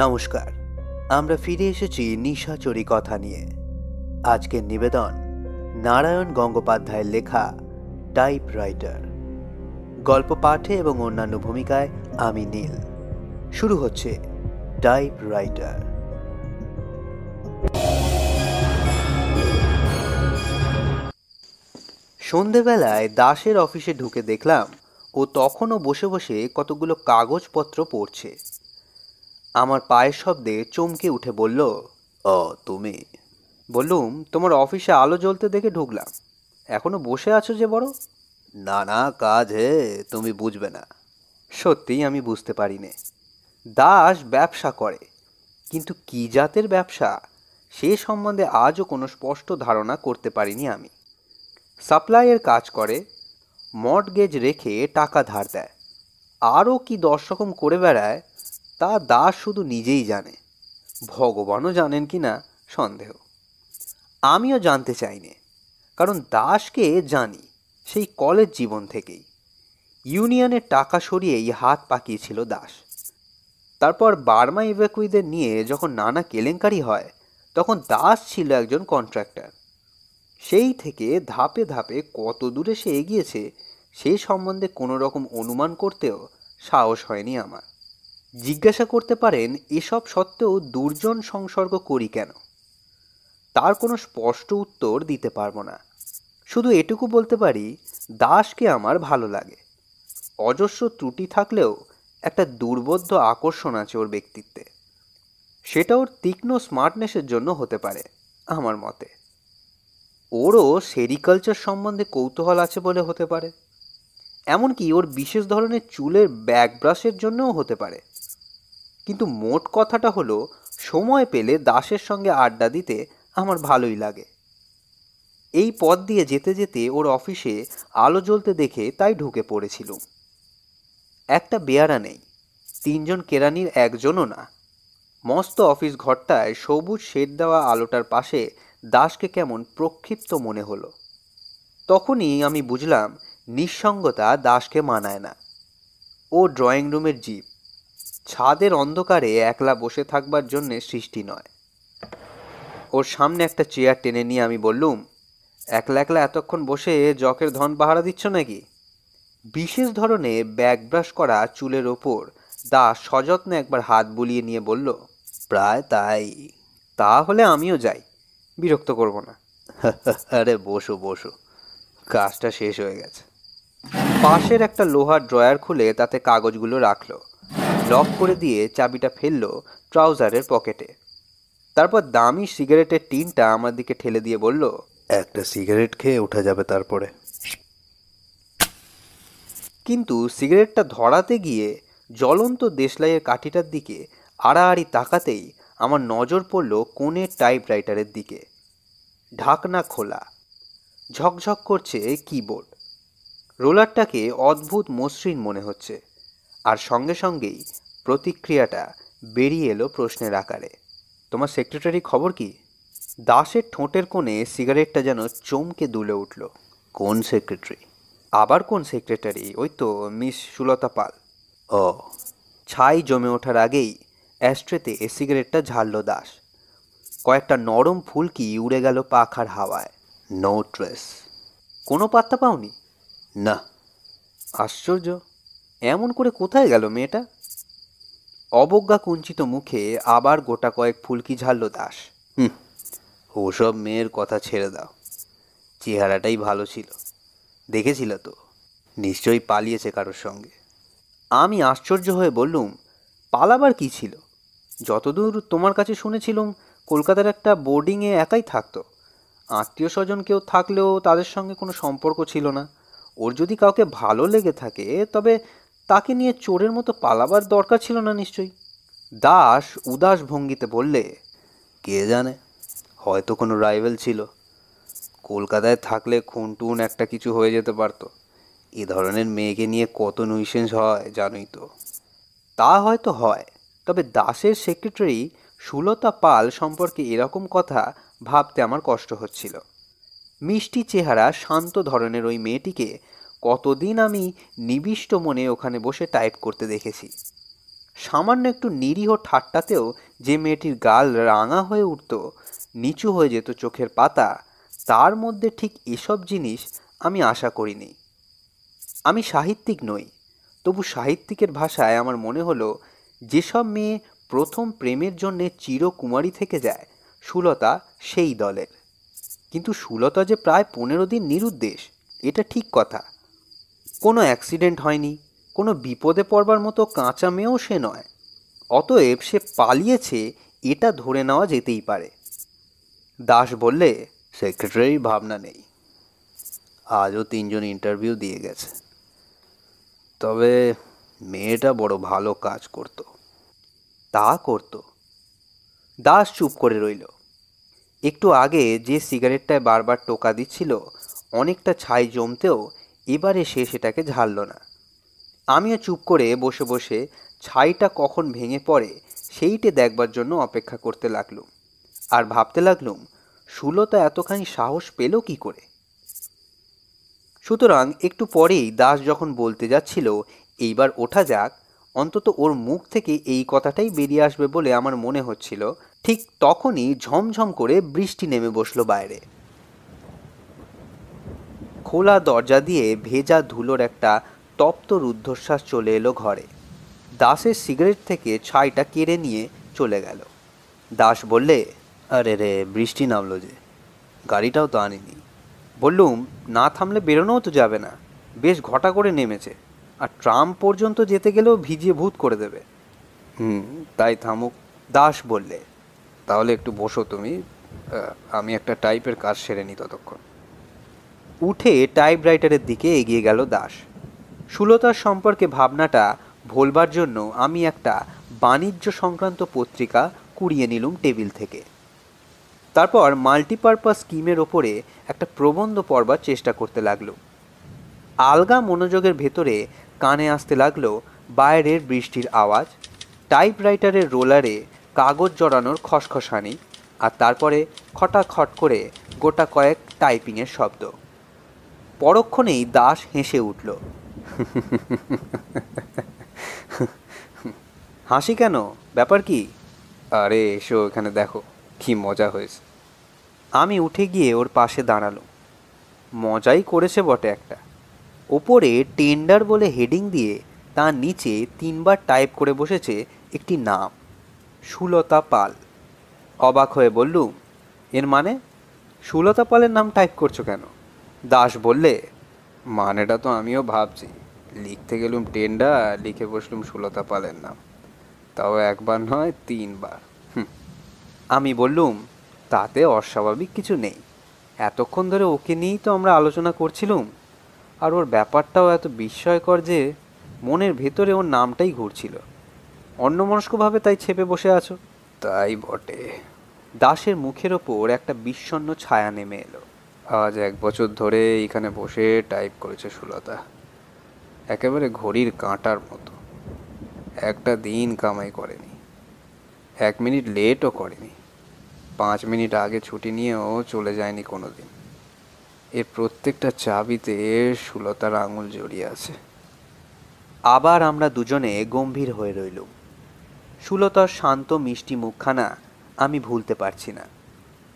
নমস্কার, আমরা ফিরে এসেছি নিশাচরি কথা নিয়ে। আজকের নিবেদন নারায়ণ গঙ্গোপাধ্যায়ের লেখা টাইপরাইটার। গল্প পাঠে এবং অন্যান্য ভূমিকায় আমি নীল। শুরু হচ্ছে টাইপরাইটার। সন্ধেবেলায় দাসের অফিসে ঢুকে দেখলাম ও তখনও বসে বসে কতগুলো কাগজপত্র পড়ছে। আমার পায়ের শব্দে চমকে উঠে বলল, ও তুমি? বললুম, তোমার অফিসে আলো জ্বলতে দেখে ঢুকলাম, এখনো বসে আছো যে বড়? না না, কাজ হে, তুমি বুঝবে না। সত্যিই আমি বুঝতে পারিনি। দাস ব্যবসা করে, কিন্তু কি জাতের ব্যবসা সে সম্বন্ধে আজও কোনো স্পষ্ট ধারণা করতে পারিনি আমি। সাপ্লাইয়ের কাজ করে, মর্টগেজ রেখে টাকা ধার দেয়, আরও কি 10 রকম করে বেড়ায়, তা দাস শুধু নিজেই জানে। ভগবানও জানেন কি না সন্দেহ। আমিও জানতে চাইনি, কারণ দাসকে জানি সেই কলেজ জীবন থেকেই। ইউনিয়নের টাকা সরিয়েই হাত পাকিয়েছিল দাস। তারপর বার্মা ইভ্যাকুইদের নিয়ে যখন নানা কেলেঙ্কারি হয়, তখন দাস ছিল একজন কন্ট্রাক্টর। সেই থেকে ধাপে ধাপে কত দূরে সে এগিয়েছে সেই সম্বন্ধে কোনো রকম অনুমান করতেও সাহস হয়নি আমার। জিজ্ঞাসা করতে পারেন, এসব সত্ত্বেও দুর্জন সংসর্গ করি কেন? তার কোনো স্পষ্ট উত্তর দিতে পারবো না। শুধু এটুকু বলতে পারি, দাসকে আমার ভালো লাগে। অজস্র ত্রুটি থাকলেও একটা দুর্বোধ্য আকর্ষণ আছে ওর ব্যক্তিত্বে। সেটা ওর তীক্ষ্ণ স্মার্টনেসের জন্য হতে পারে আমার মতে। ওরও সেরিকালচার সম্বন্ধে কৌতূহল আছে বলে হতে পারে। এমনকি ওর বিশেষ ধরনের চুলের ব্যাক ব্রাশের জন্যও হতে পারে। কিন্তু মোট কথাটা হলো, সময় পেলে দাসের সঙ্গে আড্ডা দিতে আমার ভালোই লাগে। এই পথ দিয়ে যেতে যেতে ওর অফিসে আলো জ্বলতে দেখে তাই ঢুকে পড়েছিলুম। একটা বেয়ারা নেই, 3 জন কেরানির একজনও না। মস্ত অফিস ঘরটায় সবুজ শেড দেওয়া আলোটার পাশে দাসকে কেমন প্রক্ষিপ্ত মনে হলো। তখনই আমি বুঝলাম নিঃসঙ্গতা দাসকে মানায় না। ও ড্রয়িং রুমের জীব, ছাদের অন্ধকারে একলা বসে থাকবার জন্যে সৃষ্টি নয়। ওর সামনে একটা চেয়ার টেনে নিয়ে আমি বললুম, একলা একলা এতক্ষণ বসে জকের ধন পাহারা দিচ্ছ নাকি? বিশেষ ধরনে ব্যাক ব্রাশ করা চুলের ওপর দাস সযত্নে একবার হাত বুলিয়ে নিয়ে বলল, প্রায় তাই। তাহলে আমিও যাই, বিরক্ত করব না। আরে বসো বসো, কাজটা শেষ হয়ে গেছে। পাশের একটা লোহার ড্রয়ার খুলে তাতে কাগজগুলো রাখলো, লক করে দিয়ে চাবিটা ফেললো ট্রাউজারের পকেটে। তারপর দামি সিগারেটের টিনটা আমার দিকে ঠেলে দিয়ে বলল, একটা সিগারেট খেয়ে ওঠা যাবে তারপরে। কিন্তু সিগারেটটা ধরাতে গিয়ে জ্বলন্ত দেশলাইয়ের কাঠিটার দিকে আড়াআড়ি তাকাতেই আমার নজর পড়ল কোণের টাইপরাইটারের দিকে। ঢাকনা খোলা, ঝকঝক করছে কিবোর্ড। রোলারটাকে অদ্ভুত মসৃণ মনে হচ্ছে, আর সঙ্গে সঙ্গেই প্রতিক্রিয়াটা বেরিয়ে এলো প্রশ্নের আকারে, তোমার সেক্রেটারি খবর কি? দাসের ঠোঁটের কোণে সিগারেটটা যেন চমকে দুলে উঠল। কোন সেক্রেটারি? আবার কোন সেক্রেটারি? ওই তো মিস সুলতা পাল। ও। ছাই জমে ওঠার আগেই অ্যাস্ট্রেতে সিগারেটটা ঝাড়ল দাস। কয়েকটা নরম ফুলকি উড়ে গেল পাখার হাওয়ায়। No trace. কোনো পাত্তা পাওনি? না। আশ্চর্য, এমন করে কোথায় গেল মেয়েটা? অবজ্ঞা কুঞ্চিত মুখে আবার গোটা কয়েক ফুলকি ঝাড়ল দাস। ওসব মেয়ের কথা ছেড়ে দাও, চেহারাটাই ভালো ছিল, দেখেছিল তো? নিশ্চয়ই পালিয়েছে কারোর সঙ্গে। আমি আশ্চর্য হয়ে বললুম, পালাবার কি ছিল? যতদূর তোমার কাছে শুনেছিলুম কলকাতার একটা বোর্ডিংয়ে একাই থাকতো। আত্মীয় স্বজন কেউ থাকলেও তাদের সঙ্গে কোনো সম্পর্ক ছিল না। ওর যদি কাউকে ভালো লেগে থাকে, তবে তাকে নিয়ে চোরের মতো পালাবার দরকার ছিল না নিশ্চয়ই। দাস উদাস ভঙ্গিতে বললে, কে জানে, হয়তো কোনো রাইভেল ছিল। কলকাতায় থাকলে খুন টুন একটা কিছু হয়ে যেতে পারতো। এ ধরনের মেয়েকে নিয়ে কত নুইসেন্স হয় জানোই তো। তা হয়তো হয়, তবে দাসের সেক্রেটারি সুলতা পাল সম্পর্কে এরকম কথা ভাবতে আমার কষ্ট হচ্ছিল। মিষ্টি চেহারা, শান্ত ধরনের ওই মেয়েটিকে কতদিন আমি নিবিষ্ট মনে ওখানে বসে টাইপ করতে দেখেছি। সামান্য একটু নিরীহ ঠাট্টাতেও যে মেয়েটির গাল রাঙা হয়ে উঠত, নিচু হয়ে যেত চোখের পাতা, তার মধ্যে ঠিক এসব জিনিস আমি আশা করিনি। আমি সাহিত্যিক নই, তবু সাহিত্যিকের ভাষায় আমার মনে হলো যেসব মেয়ে প্রথম প্রেমের জন্যে চিরকুমারী থেকে যায়, সুলতা সেই দলের। কিন্তু সুলতা যে প্রায় 15 দিন নিরুদ্দেশ, এটা ঠিক কথা। কোনো অ্যাক্সিডেন্ট হয়নি, কোনো বিপদে পড়বার মতো কাঁচা মেয়েও সে নয়। অতএব সে পালিয়েছে এটা ধরে নেওয়া যেতেই পারে। দাস বললে, সেক্রেটারির ভাবনা নেই, আজও 3 জন ইন্টারভিউ দিয়ে গেছে। তবে মেয়েটা বড় ভালো কাজ করত। তা করত? দাস চুপ করে রইল। একটু আগে যে সিগারেটটায় বারবার টোকা দিচ্ছিল, অনেকটা ছাই জমতেও এবারে সে সেটাকে ঝাড়ল না। আমিও চুপ করে বসে বসে ছাইটা কখন ভেঙে পড়ে সেইটে দেখবার জন্য অপেক্ষা করতে লাগলুম। আর ভাবতে লাগলুম, সুলতা এতখানি সাহস পেল কি করে। সুতরাং একটু পরেই দাস যখন বলতে যাচ্ছিল এইবার ওঠা যাক, অন্তত ওর মুখ থেকে এই কথাটাই বেরিয়ে আসবে বলে আমার মনে হচ্ছিল, ঠিক তখনই ঝমঝম করে বৃষ্টি নেমে বসলো বাইরে। খোলা দরজা দিয়ে ভেজা ধুলোর একটা তপ্ত রুদ্ধশ্বাস চলে এলো ঘরে। দাসের সিগারেট থেকে ছাইটা কেড়ে নিয়ে চলে গেল। দাস বললে, আরে রে, বৃষ্টি নামলো যে, গাড়িটাও তো আনিনি। বললুম, না থামলে বেরোনোও তো যাবে না, বেশ ঘটা করে নেমেছে, আর ট্রাম পর্যন্ত যেতে গেলেও ভিজিয়ে ভূত করে দেবে। তাই থামুক। দাস বললে, তাহলে একটু বসো তুমি, আমি একটা টাইপের কাজ সেরে নিই ততক্ষণ। উঠে টাইপরাইটারের দিকে এগিয়ে গেল দাস। সুলতার সম্পর্কে ভাবনাটা ভোলবার জন্য আমি একটা বাণিজ্য সংক্রান্ত পত্রিকা কুড়িয়ে নিলুম টেবিল থেকে। তারপর মাল্টিপারপাস স্কিমের ওপরে একটা প্রবন্ধ পড়বার চেষ্টা করতে লাগলো। আলগা মনোযোগের ভেতরে কানে আসতে লাগলো বাইরের বৃষ্টির আওয়াজ, টাইপরাইটারের রোলারে কাগজ জড়ানোর খসখসানি, আর তারপরে খটাখট করে গোটা কয়েক টাইপিংয়ের শব্দ। পরক্ষণেই দাস হেসে উঠল। হাসি কেন, ব্যাপার কি? আরে এসো এখানে দেখো, কি মজা হয়েছে। আমি উঠে গিয়ে ওর পাশে দাঁড়ালো। মজাই করেছে বটে একটা। ওপরে টেন্ডার বলে হেডিং দিয়ে তার নিচে 3 বার টাইপ করে বসেছে একটি নাম, সুলতা পাল। অবাক হয়ে বললুম, এর মানে? সুলতা পালের নাম টাইপ করছো কেন? দাস বললে, মানেটা তো আমিও ভাবছি। লিখতে গেলুম টেন্ডার, লিখে বসলুম সুলতা পালের নাম, তাও একবার নয় 3 বার। আমি বললুম, তাতে অস্বাভাবিক কিছু নেই, এতক্ষণ ধরে ওকে নিয়েই তো আমরা আলোচনা করছিলুম, আর ওর ব্যাপারটাও এত বিস্ময়কর যে মনের ভেতরে ওর নামটাই ঘুরছিল। অন্যমনস্কভাবে তাই ছেপে বসে আছো। তাই বটে। দাসের মুখের ওপর একটা বিষণ্ণ ছায়া নেমে এলো। আজ 1 বছর ধরে এখানে বসে টাইপ করেছে সুলতা, একেবারে ঘড়ির কাঁটার মতো। একটা দিন কামাই করেনি, 1 মিনিট লেটও করেনি, 5 মিনিট আগে ছুটি নিয়েও চলে যায়নি কোনো দিন। এর প্রত্যেকটা চাবিতে সুলতার আঙুল জড়িয়ে আছে। আবার আমরা দুজনে গম্ভীর হয়ে রইলুম। সুলতার শান্ত মিষ্টি মুখখানা আমি ভুলতে পারছি না।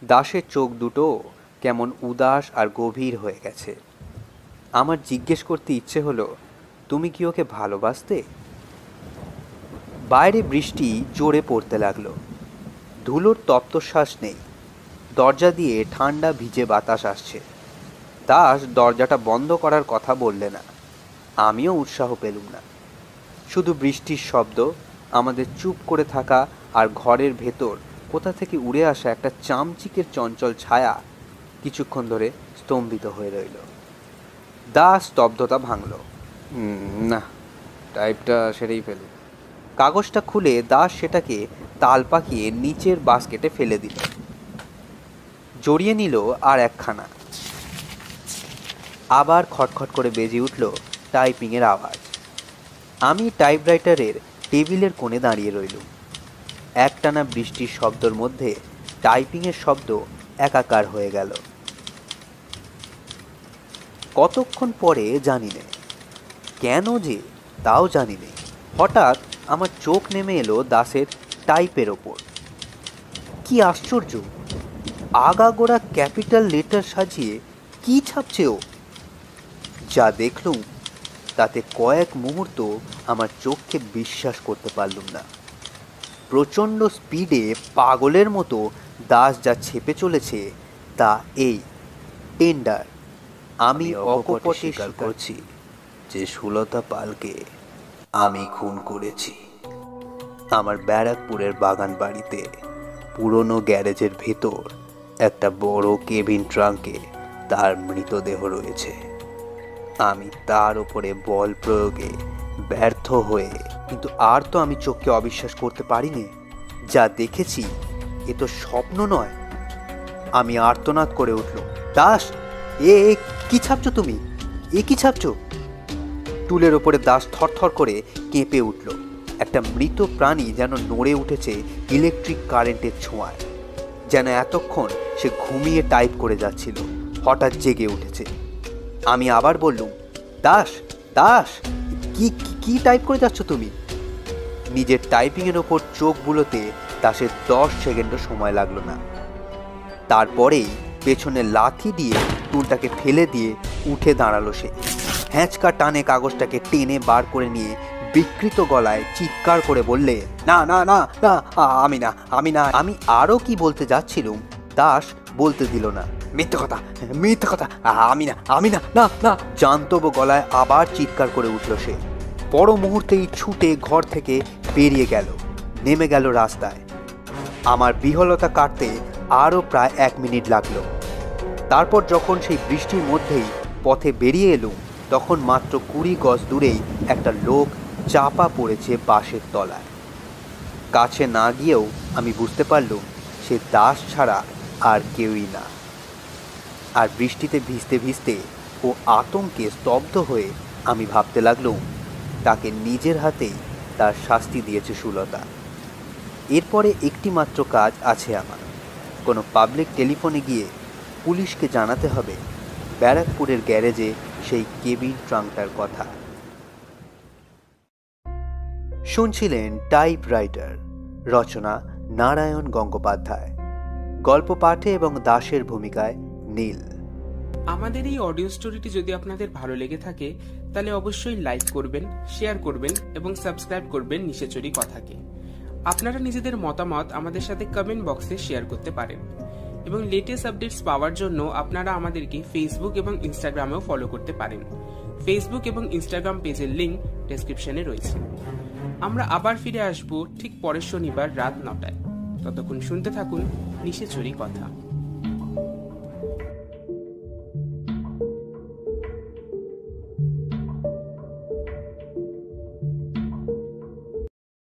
দাসের চোখ দুটো কেমন উদাস আর গভীর হয়ে গেছে। আমার জিজ্ঞেস করতে ইচ্ছে হলো, তুমি কি ওকে ভালোবাসতে? বাইরে বৃষ্টি জোরে পড়তে লাগলো। ধুলোর তপ্তশ্বাস নেই, দরজা দিয়ে ঠান্ডা ভিজে বাতাস আসছে। দাস দরজাটা বন্ধ করার কথা বললে না, আমিও উৎসাহ পেলুম না। শুধু বৃষ্টির শব্দ, আমাদের চুপ করে থাকা, আর ঘরের ভেতর কোথা থেকে উড়ে আসা একটা চামচিকের চঞ্চল ছায়া কিছুক্ষণ ধরে স্তম্ভিত হয়ে রইল। দাস স্তব্ধতা ভাঙল। না, টাইপটা সেরেই ফেলি। কাগজটা খুলে দাস সেটাকে তাল পাকিয়ে নিচের বাস্কেটে ফেলে দিল। জড়িয়ে নিল আর একখানা। আবার খটখট করে বেজে উঠল টাইপিংয়ের আওয়াজ। আমি টাইপরাইটারের টেবিলের কোণে দাঁড়িয়ে রইলুম। একটানা বৃষ্টির শব্দের মধ্যে টাইপিংয়ের শব্দ একাকার হয়ে গেল। কতক্ষণ পরে জানি নে, কেন যে তাও জানি নে, হঠাৎ আমার চোখ নেমে এলো দাসের টাইপের ওপর। কি আশ্চর্য, আগাগোড়া ক্যাপিটাল লেটার সাজিয়ে কি ছাপছে ও! যা দেখলুম তাতে কয়েক মুহূর্ত আমার চোখকে বিশ্বাস করতে পারলুম না। প্রচণ্ড স্পিডে পাগলের মতো দাস যা ছেপে চলেছে তা এই টেন্ডার। আমি অকপটে স্বীকার করছি যে সুলতা পালকে আমি খুন করেছি। আমার ব্যারাকপুরের বাগান বাড়িতে পুরনো গ্যারেজের ভেতর একটা বড় কেবিন ট্রাঙ্কে তার মৃতদেহ রয়েছে। আমি তার উপরে বল প্রয়োগে ব্যর্থ হয়ে, কিন্তু আর তো আমি চোখকে অবিশ্বাস করতে পারিনি। যা দেখেছি এ তো স্বপ্ন নয়। আমি আর্তনাদ করে উঠল, দাস, এ কি ছাপছো তুমি? এ কি ছাপছো? টুলের ওপরে দাস থরথর করে কেঁপে উঠল। একটা মৃত প্রাণী যেন নড়ে উঠেছে ইলেকট্রিক কারেন্টের ছোঁয়ায়। যেন এতক্ষণ সে ঘুমিয়ে টাইপ করে যাচ্ছিল, হঠাৎ জেগে উঠেছে। আমি আবার বললুম, দাস, দাস, কি কি টাইপ করে যাচ্ছ তুমি? নিজের টাইপিংয়ের ওপর চোখ বুলোতে দাসের 10 সেকেন্ডও সময় লাগলো না। তারপরেই পেছনে লাথি দিয়ে টুলটাকে ফেলে দিয়ে উঠে দাঁড়ালো সে। হ্যাঁচকা টানে কাগজটাকে টেনে বার করে নিয়ে বিকৃত গলায় চিৎকার করে বললে, না না না না, আমি না, আমি না। আমি আরও কি বলতে যাচ্ছিলুম, দাস বলতে দিল না। মিথ্যে কথা, মিথ্যে কথা, আমি না, আমি না, না না। জান্তব গলায় আবার চিৎকার করে উঠল সে। পর মুহূর্তেই ছুটে ঘর থেকে বেরিয়ে গেল, নেমে গেল রাস্তায়। আমার বিহলতা কাটতে আরও প্রায় 1 মিনিট লাগলো। তারপর যখন সেই বৃষ্টির মধ্যেই পথে বেরিয়ে এলুম, তখন মাত্র 20 গজ দূরেই একটা লোক চাপা পড়েছে বাঁশের তলায়। কাছে না গিয়েও আমি বুঝতে পারলুম সে দাস ছাড়া আর কেউই না। আর বৃষ্টিতে ভিজতে ভিজতে ও আতঙ্কে স্তব্ধ হয়ে আমি ভাবতে লাগলুম, তাকে নিজের হাতেই তার শাস্তি দিয়েছে সুলতা। এরপরে একটি মাত্র কাজ আছে আমার। কোনো পাবলিক টেলিফোনে গিয়ে পুলিশকে জানাতে হবে ব্যারাকপুরের গ্যারেজে সেই কেবিন ট্রাঙ্কটার কথা। শুনছিলেন টাইপরাইটার, রচনা নারায়ণ গঙ্গোপাধ্যায়, গল্প পাঠে এবং দাসের ভূমিকায় নীল। আমাদের এই অডিও স্টোরিটি যদি আপনাদের ভালো লেগে থাকে তাহলে অবশ্যই লাইক করবেন, শেয়ার করবেন এবং সাবস্ক্রাইব করবেন নিশাচরি কথাকে। আপনারা নিজেদের মতামত আমাদের সাথে কমেন্ট বক্সে শেয়ার করতে পারেন এবং লেটেস্ট আপডেটস পাওয়ার জন্য আপনারা আমাদেরকে ফেসবুক এবং ইনস্টাগ্রামেও ফলো করতে পারেন। ফেসবুক এবং ইনস্টাগ্রাম পেজের লিংক ডেসক্রিপশনে রয়েছে। আমরা আবার ফিরে আসবো ঠিক পরের শনিবার রাত 9টায়। ততক্ষণ শুনতে থাকুন নিশাচরি কথা।